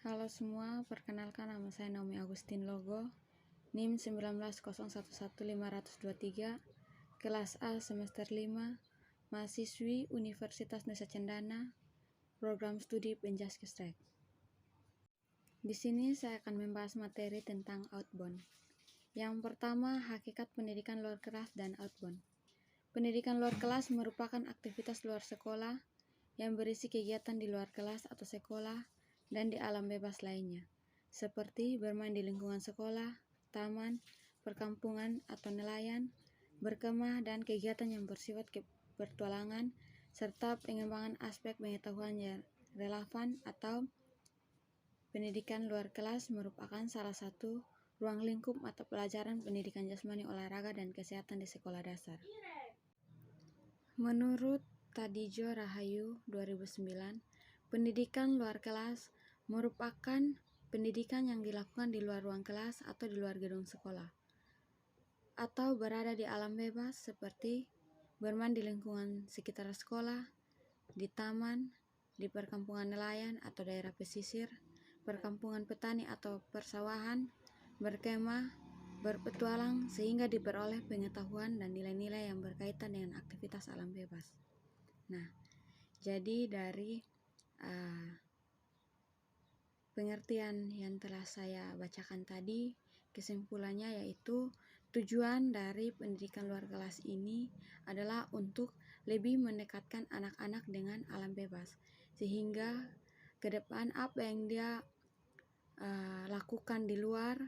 Halo semua, perkenalkan nama saya Naomi Agustin Logo, NIM 1911523, kelas A semester 5, mahasiswi Universitas Nusa Cendana, program studi Penjaskesrek. Di sini saya akan membahas materi tentang outbound. Yang pertama, hakikat pendidikan luar kelas dan outbound. Pendidikan luar kelas merupakan aktivitas luar sekolah yang berisi kegiatan di luar kelas atau sekolah dan di alam bebas lainnya, seperti bermain di lingkungan sekolah, taman, perkampungan atau nelayan, berkemah, dan kegiatan yang bersifat petualangan, serta pengembangan aspek pengetahuan yang relevan atau pendidikan luar kelas merupakan salah satu ruang lingkup atau pelajaran pendidikan jasmani, olahraga, dan kesehatan di sekolah dasar. Menurut Tadijo Rahayu 2009, pendidikan luar kelas merupakan pendidikan yang dilakukan di luar ruang kelas atau di luar gedung sekolah, atau berada di alam bebas seperti bermain di lingkungan sekitar sekolah, di taman, di perkampungan nelayan atau daerah pesisir, perkampungan petani atau persawahan, berkemah, berpetualang, sehingga diperoleh pengetahuan dan nilai-nilai yang berkaitan dengan aktivitas alam bebas. Nah, jadi dari pengertian yang telah saya bacakan tadi, kesimpulannya yaitu tujuan dari pendidikan luar kelas ini adalah untuk lebih mendekatkan anak-anak dengan alam bebas, sehingga ke depan apa yang dia lakukan di luar.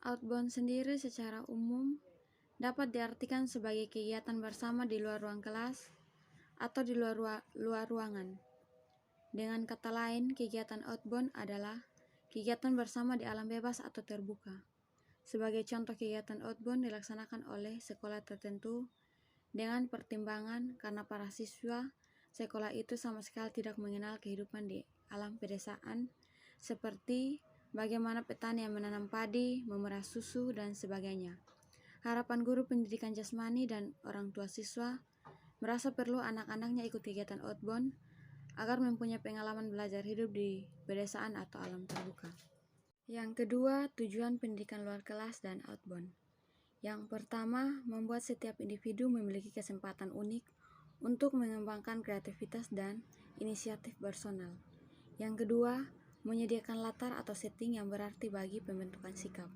Outbound sendiri secara umum dapat diartikan sebagai kegiatan bersama di luar ruang kelas atau di luar ruangan. Dengan kata lain, kegiatan outbound adalah kegiatan bersama di alam bebas atau terbuka. Sebagai contoh, kegiatan outbound dilaksanakan oleh sekolah tertentu dengan pertimbangan karena para siswa sekolah itu sama sekali tidak mengenal kehidupan di alam pedesaan, seperti bagaimana petani yang menanam padi, memerah susu, dan sebagainya. Harapan guru pendidikan jasmani dan orang tua siswa merasa perlu anak-anaknya ikut kegiatan outbound agar mempunyai pengalaman belajar hidup di pedesaan atau alam terbuka. Yang kedua, tujuan pendidikan luar kelas dan outbound. Yang pertama, membuat setiap individu memiliki kesempatan unik untuk mengembangkan kreativitas dan inisiatif personal. Yang kedua, menyediakan latar atau setting yang berarti bagi pembentukan sikap.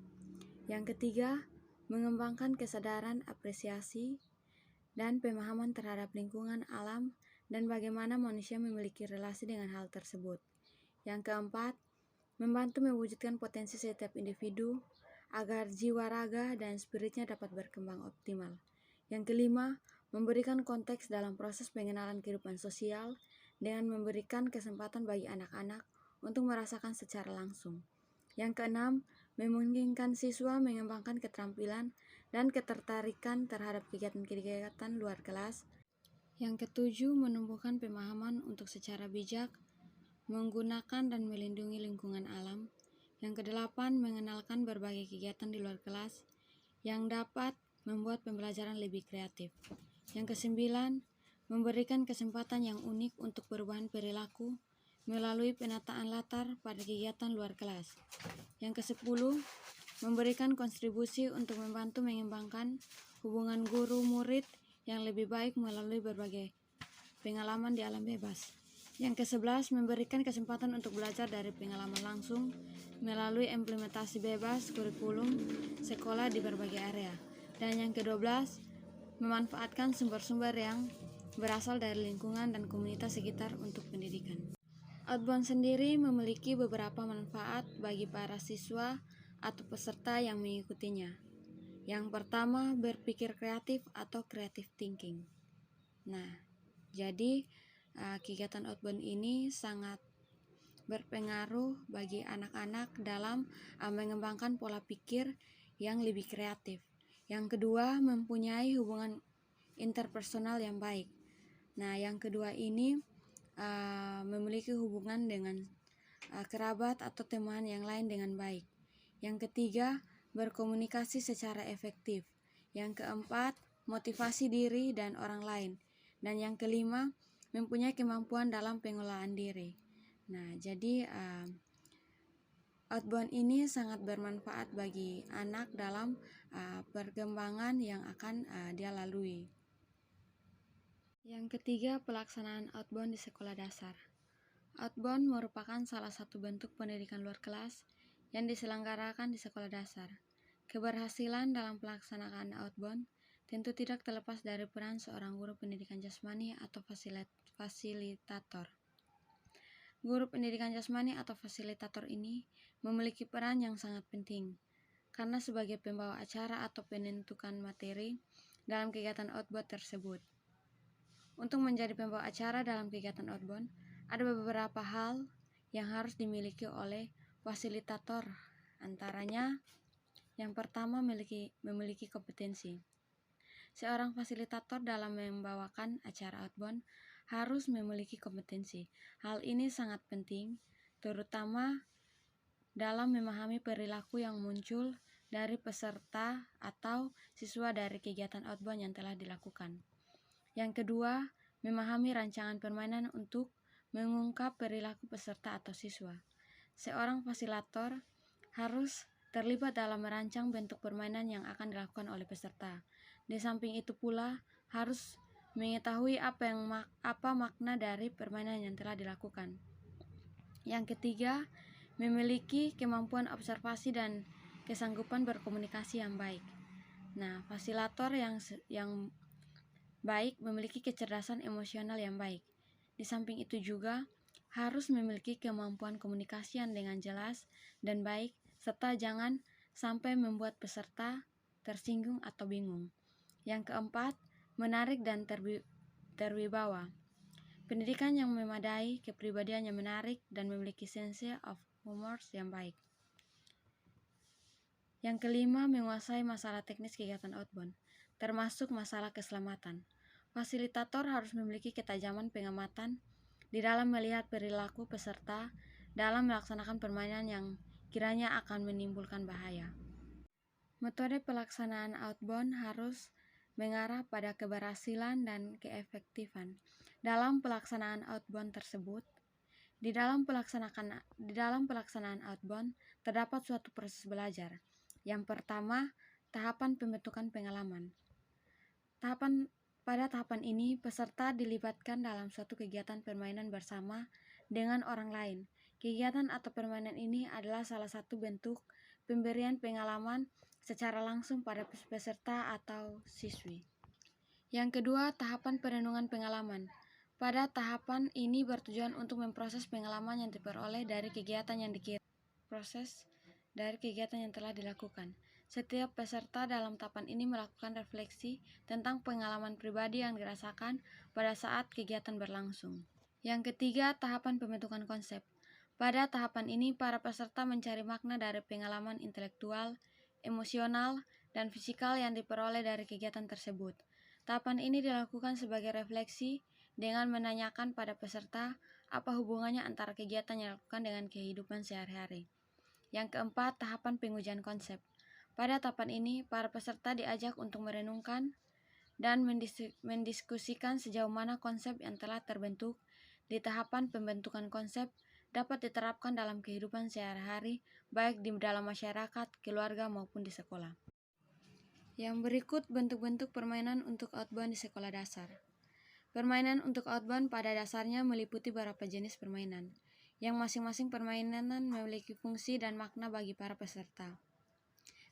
Yang ketiga, mengembangkan kesadaran, apresiasi, dan pemahaman terhadap lingkungan alam dan bagaimana manusia memiliki relasi dengan hal tersebut. Yang keempat, membantu mewujudkan potensi setiap individu agar jiwa, raga, dan spiritnya dapat berkembang optimal. Yang kelima, memberikan konteks dalam proses pengenalan kehidupan sosial dengan memberikan kesempatan bagi anak-anak untuk merasakan secara langsung. Yang keenam, memungkinkan siswa mengembangkan keterampilan dan ketertarikan terhadap kegiatan-kegiatan luar kelas. Yang ketujuh, menumbuhkan pemahaman untuk secara bijak menggunakan dan melindungi lingkungan alam. Yang kedelapan, mengenalkan berbagai kegiatan di luar kelas yang dapat membuat pembelajaran lebih kreatif. Yang kesembilan, memberikan kesempatan yang unik untuk perubahan perilaku melalui penataan latar pada kegiatan luar kelas. Yang kesepuluh, memberikan kontribusi untuk membantu mengembangkan hubungan guru-murid yang lebih baik melalui berbagai pengalaman di alam bebas. Yang ke-11, memberikan kesempatan untuk belajar dari pengalaman langsung melalui implementasi bebas kurikulum sekolah di berbagai area. Dan yang ke-12, memanfaatkan sumber-sumber yang berasal dari lingkungan dan komunitas sekitar untuk pendidikan. Outbound sendiri memiliki beberapa manfaat bagi para siswa atau peserta yang mengikutinya. Yang pertama, berpikir kreatif atau creative thinking. Nah, jadi kegiatan outbound ini sangat berpengaruh bagi anak-anak dalam mengembangkan pola pikir yang lebih kreatif. Yang kedua, mempunyai hubungan interpersonal yang baik. Nah, yang kedua ini memiliki hubungan dengan kerabat atau teman yang lain dengan baik. Yang ketiga, berkomunikasi secara efektif. Yang keempat, motivasi diri dan orang lain. Dan yang kelima, mempunyai kemampuan dalam pengelolaan diri. Nah, jadi Outbound ini sangat bermanfaat bagi anak dalam perkembangan yang akan dia lalui. Yang ketiga, pelaksanaan outbound di sekolah dasar. Outbound merupakan salah satu bentuk pendidikan luar kelas yang diselenggarakan di sekolah dasar. Keberhasilan dalam pelaksanaan outbound tentu tidak terlepas dari peran seorang guru pendidikan jasmani atau fasilitator. Guru pendidikan jasmani atau fasilitator ini memiliki peran yang sangat penting, karena sebagai pembawa acara atau penentukan materi dalam kegiatan outbound tersebut. Untuk menjadi pembawa acara dalam kegiatan outbound, ada beberapa hal yang harus dimiliki oleh fasilitator. Antaranya, yang pertama memiliki kompetensi. Seorang fasilitator dalam membawakan acara outbound harus memiliki kompetensi. Hal ini sangat penting, terutama dalam memahami perilaku yang muncul dari peserta atau siswa dari kegiatan outbound yang telah dilakukan. Yang kedua, memahami rancangan permainan untuk mengungkap perilaku peserta atau siswa. Seorang fasilitator harus terlibat dalam merancang bentuk permainan yang akan dilakukan oleh peserta. Di samping itu pula, harus mengetahui apa makna dari permainan yang telah dilakukan. Yang ketiga, memiliki kemampuan observasi dan kesanggupan berkomunikasi yang baik. Nah, fasilitator yang baik memiliki kecerdasan emosional yang baik. Di samping itu juga harus memiliki kemampuan komunikasi yang dengan jelas dan baik, serta jangan sampai membuat peserta tersinggung atau bingung. Yang keempat, menarik dan terwibawa. Pendidikan yang memadai, kepribadian yang menarik, dan memiliki sense of humor yang baik. Yang kelima, menguasai masalah teknis kegiatan outbound, termasuk masalah keselamatan. Fasilitator harus memiliki ketajaman pengamatan di dalam melihat perilaku peserta dalam melaksanakan permainan yang kiranya akan menimbulkan bahaya. Metode pelaksanaan outbound harus mengarah pada keberhasilan dan keefektifan. Dalam pelaksanaan outbound tersebut, di dalam pelaksanaan outbound terdapat suatu proses belajar. Yang pertama, tahapan pembentukan pengalaman. Pada tahapan ini, peserta dilibatkan dalam suatu kegiatan permainan bersama dengan orang lain. Kegiatan atau permainan ini adalah salah satu bentuk pemberian pengalaman secara langsung pada peserta atau siswi. Yang kedua, tahapan perenungan pengalaman. Pada tahapan ini bertujuan untuk memproses pengalaman yang diperoleh dari kegiatan yang telah dilakukan. Setiap peserta dalam tahapan ini melakukan refleksi tentang pengalaman pribadi yang dirasakan pada saat kegiatan berlangsung. Yang ketiga, tahapan pembentukan konsep. Pada tahapan ini, para peserta mencari makna dari pengalaman intelektual, emosional, dan fisikal yang diperoleh dari kegiatan tersebut. Tahapan ini dilakukan sebagai refleksi dengan menanyakan pada peserta apa hubungannya antara kegiatan yang dilakukan dengan kehidupan sehari-hari. Yang keempat, tahapan pengujian konsep. Pada tahapan ini, para peserta diajak untuk merenungkan dan mendiskusikan sejauh mana konsep yang telah terbentuk di tahapan pembentukan konsep dapat diterapkan dalam kehidupan sehari-hari, baik di dalam masyarakat, keluarga, maupun di sekolah. Yang berikut bentuk-bentuk permainan untuk outbound di sekolah dasar. Permainan untuk outbound pada dasarnya meliputi beberapa jenis permainan, yang masing-masing permainan memiliki fungsi dan makna bagi para peserta.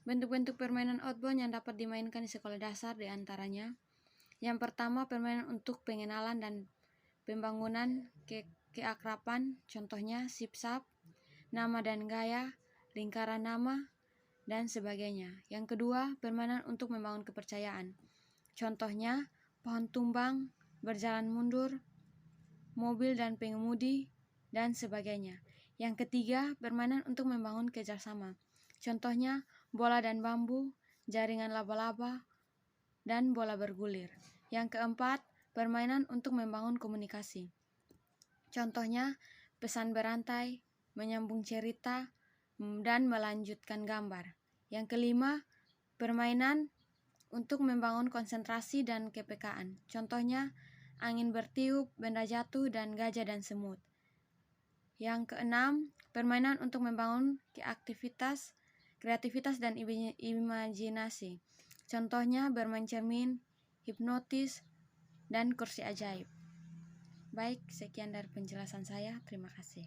Bentuk-bentuk permainan outbound yang dapat dimainkan di sekolah dasar diantaranya, yang pertama, permainan untuk pengenalan dan pembangunan keakraban, contohnya sip-sap, nama dan gaya, lingkaran nama, dan sebagainya. Yang kedua, permainan untuk membangun kepercayaan, contohnya pohon tumbang, berjalan mundur, mobil dan pengemudi, dan sebagainya. Yang ketiga, permainan untuk membangun kerjasama, contohnya bola dan bambu, jaringan laba-laba, dan bola bergulir. Yang keempat, permainan untuk membangun komunikasi, contohnya pesan berantai, menyambung cerita, dan melanjutkan gambar. Yang kelima, permainan untuk membangun konsentrasi dan kepekaan, contohnya angin bertiup, benda jatuh, dan gajah dan semut. Yang keenam, permainan untuk membangun kreativitas dan imajinasi. Contohnya bermain cermin, hipnotis, dan kursi ajaib. Baik, sekian dari penjelasan saya. Terima kasih.